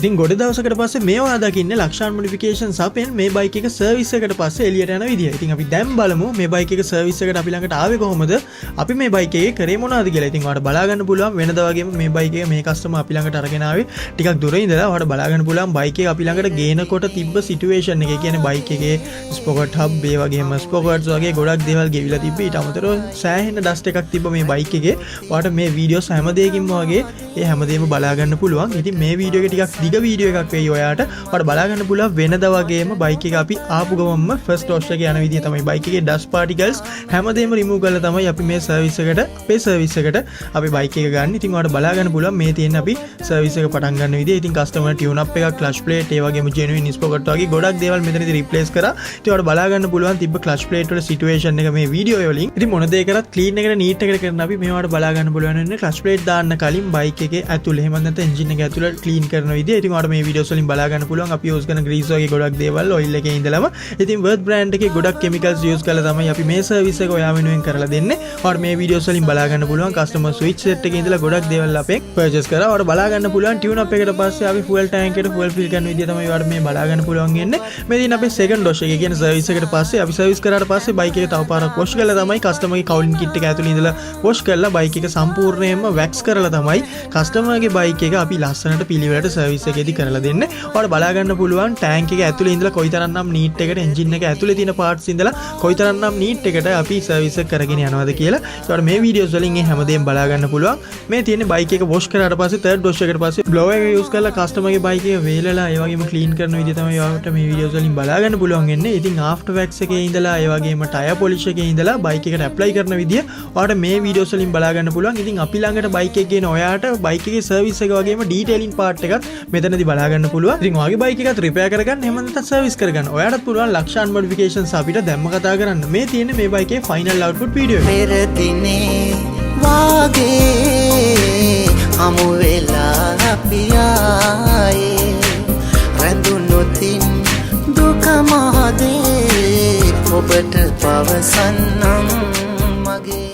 ඉතින් ගොඩ දවසකට පස්සේ මේවා දකින්නේ ලක්ෂාන් මොඩිෆිකේෂන්ස් අපෙන් මේ බයික් එක සර්විස් එකට පස්සේ එළියට යන විදිය. ඉතින් අපි දැන් බලමු මේ බයික් එක සර්විස් එකට අපි ළඟට ආවේ කොහොමද? අපි මේ බයික් එකේ කරේ මොනවද කියලා. ඉතින් ඔයාලට බලා ගන්න පුළුවන් වෙනදා වගේම මේ බයික් එක මේ කස්ටමර් අපි ළඟට අරගෙන ආවේ ටිකක් දුර ඉඳලා. ඔයාලට බලා ගන්න පුළුවන් බයික් එක අපි ළඟට ගේනකොට තිබ්බ සිටුේෂන් එක. ඒ කියන්නේ බයික් එකේ ස්පොකට් හබ් ඒ වගේම ස්පොකට්ස් වගේ ගොඩක් දේවල් ගෙවිලා තිබ්බ. ඊට අමතරව සෑහෙන ඩස්ට් එකක් තිබ්බ මේ බයික් එකේ. ඔයාලට මේ වීඩියෝස් හැම දෙයකින්ම වගේ ඒ හැමදේම බලා ගන්න පුළුවන්. ඉතින් මේ වීඩියෝ එක ටිකක් දිග වීඩියෝ එකක් වෙයි ඔයාලට. ඔයාලට බලා ගන්න පුළුවන් වෙනදා වගේම බයික් එක අපි ආපු ගමන්ම ෆස්ට් වොෂ් එක යන විදිය තමයි බයික් එකේ ඩස්ට් පාටිකල්ස් හැමදේම රිමූව් කරලා තමයි අපි මේ සර්විස් එකට අපේ සර්විස් එකට අපි බයික් එක ගන්න. ඉතින් ඔයාලට බලා ගන්න පුළුවන් මේ තියෙන අපි සර්විස් එක පටන් ගන්න විදිය. ඉතින් කස්ටමර් ටියුන් අප් එකක් ක්ලච් ප්ලේට් ඒ වගේම ජෙනුයින් ස්පොකට් වගේ ගොඩක් දේවල් මෙතනදී රිප්ලේස් කරා. ඉතින් ඔයාලට බලා ගන්න පුළුවන් තිබ්බ ක්ලච් ප්ලේට් වල සිටුේෂන් එක මේ වීඩියෝ වලින්. ඉතින් මොන දේ කරත් ක්ලීන් එකට නීට් එකට කරන අපි මේවට බලා ගන්න පුළුවන් වෙන්නේ ක්ලච් ප්ලේට් දාන්න කලින් බයික් එකේ ඇතුළේ එහෙම නැත්නම් එන්ජින් එක ඇතුළේ ක්ලීන් කරන විදිය. ඉතින් ඔයාලට මේ වීඩියෝස් වලින් බලා ගන්න පුළුවන් අපි යූස් කරන ග්‍රීස් වගේ ගොඩක් දේවල් ඔයිල් එකේ ඉඳලම. ඉතින් වර්ත් බ්‍රෑන්ඩ් එකේ ගොඩක් කෙමිකල්ස් යූස් කරලා තමයි අපි මේ සර්විස් එක ඔයා වෙනුවෙන් කරලා දෙන්නේ. ඔයාලට මේ වීඩියෝස් වලින් බලා ගන්න පුළුවන් කස්ටමර් ස්විච් සෙට් එකේ ඉඳලා ගොඩක් දේවල් අපෙන් පර්චේස් කරා. ඔයාලට බලා ගන්න පුළුවන් ටියුන් අප් එකට පස්සේ අපි ෆුවල් ටැංක් එකට ෆුවල් ෆිල් කරන විදිය තමයි ඔයාලට මේ බලා ගන්න පුළුවන් වෙන්නේ. මේ දින අපේ සෙකන්ඩ් වොෂ් එක කියන්නේ සර්විස් එකට පස්සේ අපි සර්විස් කරාට පස්සේ බයික් එක තව පාරක් වොෂ් කරලා තමයි කස්ටමර්ගේ කවුලින් කිට් එක ඇතුළේ ඉඳලා වොෂ් කරලා බයික් එක සම්පූර්ණයෙන්ම වැක්ස් කරලා තමයි කස්ටමර්ගේ බයික් එක අපි ලස්සනට පිළිවෙලට සර්විස් එකේදී කරලා දෙන්නේ. ඔයාලට බලා ගන්න පුළුවන් ටැංක් එක ඇතුළේ ඉඳලා කොයිතරම්නම් නීට් එකට එන්ජින් එක ඇතුළේ තියෙන පාර්ට්ස් ඉඳලා කොයිතරම්නම් නීට් එකට අපි සර්විස් එක කරගෙන යනවාද කියලා. ඒකට මේ වීඩියෝස් වලින් මේ හැමදේම බලා ගන්න පුළුවන්. මේ තියෙන බයික් එක වොෂ් කරාට පස්සේ තර්ඩ් වොෂ් එකට පස්සේ බ්ලෝවර් එක යූස් කරලා කස්ටමර්ගේ බයික් එක වේලලා ඒ වගේම ක්ලීන් කරන විදිය තමයි ඔයාලට මේ වීඩියෝස් වලින් බලා ගන්න පුළුවන් වෙන්නේ. ඉතින් ආෆ්ටර් වැක්ස් එකේ ඉඳලා ඒ වගේම ටයර් පොලිෂ් එකේ ඉඳලා බයික් එකට ඇප්ලයි කරන විදිය ඔයාලට මේ වීඩියෝස් වලින් බලා ගන්න පුළුවන්. ඉතින් අපි ළඟට බයික් එක ගේන ඔයාලට බයික් එකේ සර්විස් එක වගේම ඩීටේලින් පාර්ට් එකත් මෙතනදී බලා ගන්න පුළුවන්. ඉතින් ඔයාගේ බයික් එකත් රිපෙයාර් කරගන්න එහෙම නැත්නම් සර්විස් කරගන්න ඔයාලට පුළුවන් ලක්ෂාන් මොඩිෆිකේෂන්ස් අපිට දැම්ම කතා කරන්න. මේ තියෙන්නේ මේ බයික් එකේ ෆයිනල් අවුට්පුට් වීඩියෝ එක. පෙර දිනේ වාගේ හමු වෙලා අපි ආයේ රැඳුනොතින් දුක මහදේ ඔබට පවසන්නම් මගේ